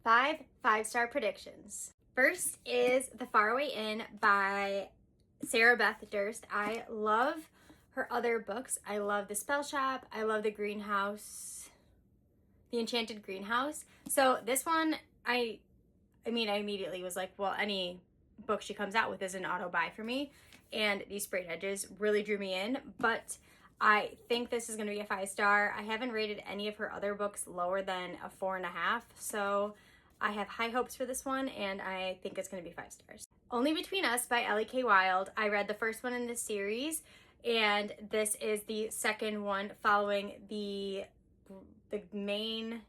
5 5-star predictions. First is The Faraway Inn by Sarah Beth Durst. I love her other books. I love The Spell Shop. I love The Greenhouse, The Enchanted Greenhouse. So this one, I immediately was like, well, any book she comes out with is an auto buy for me. And these sprayed edges really drew me in, but I think this is going to be a 5-star. I haven't rated any of her other books lower than a 4.5, so I have high hopes for this one, and I think it's going to be 5 stars. Only Between Us by Ellie K. Wild. I read the first one in this series, and this is the second one following the main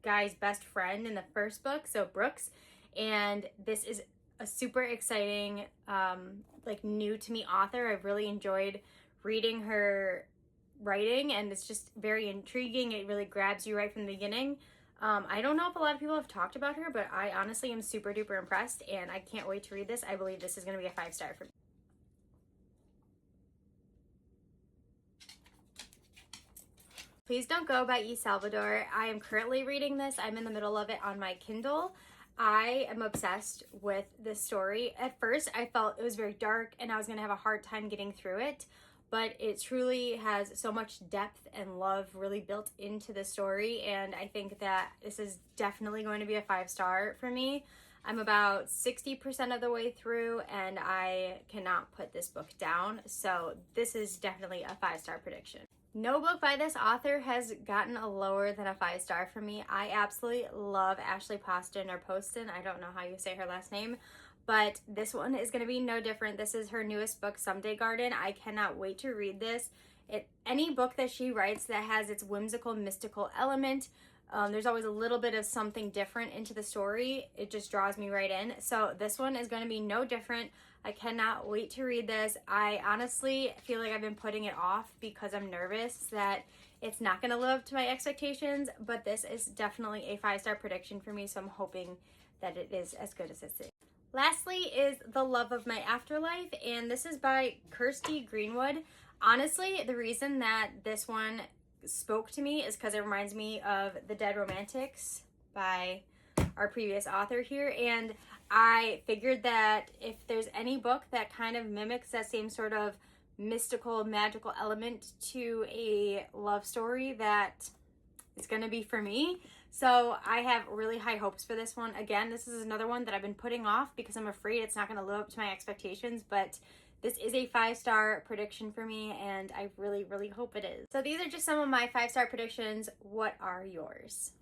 guy's best friend in the first book, so Brooks, and this is a super exciting, new to me author. I've really enjoyed reading her writing, and it's just very intriguing. It really grabs you right from the beginning. I don't know if a lot of people have talked about her, but I honestly am super duper impressed, and I can't wait to read this. I believe this is going to be a 5-star for me. Please Don't Go by E. Salvador. I am currently reading this. I'm in the middle of it on my Kindle. I am obsessed with this story. At first, I felt it was very dark and I was going to have a hard time getting through it, but it truly has so much depth and love really built into the story, and I think that this is definitely going to be a 5-star for me. I'm about 60% of the way through, and I cannot put this book down, so this is definitely a 5-star prediction. No book by this author has gotten a lower than a 5-star for me. I absolutely love Ashley Poston or Poston. I don't know how you say her last name, but this one is going to be no different. This is her newest book, Someday Garden. I cannot wait to read this. Any book that she writes that has its whimsical, mystical element, there's always a little bit of something different into the story. It just draws me right in. So this one is going to be no different. I cannot wait to read this. I honestly feel like I've been putting it off because I'm nervous that it's not going to live up to my expectations, but this is definitely a 5-star prediction for me, so I'm hoping that it is as good as it is. Lastly is The Love of My Afterlife, and this is by Kirsty Greenwood. Honestly, the reason that this one spoke to me is because it reminds me of The Dead Romantics by our previous author here, and I figured that if there's any book that kind of mimics that same sort of mystical, magical element to a love story, that it's going to be for me. So I have really high hopes for this one. Again, this is another one that I've been putting off because I'm afraid it's not going to live up to my expectations, but this is a 5-star prediction for me, and I really, really hope it is. So these are just some of my 5-star predictions. What are yours?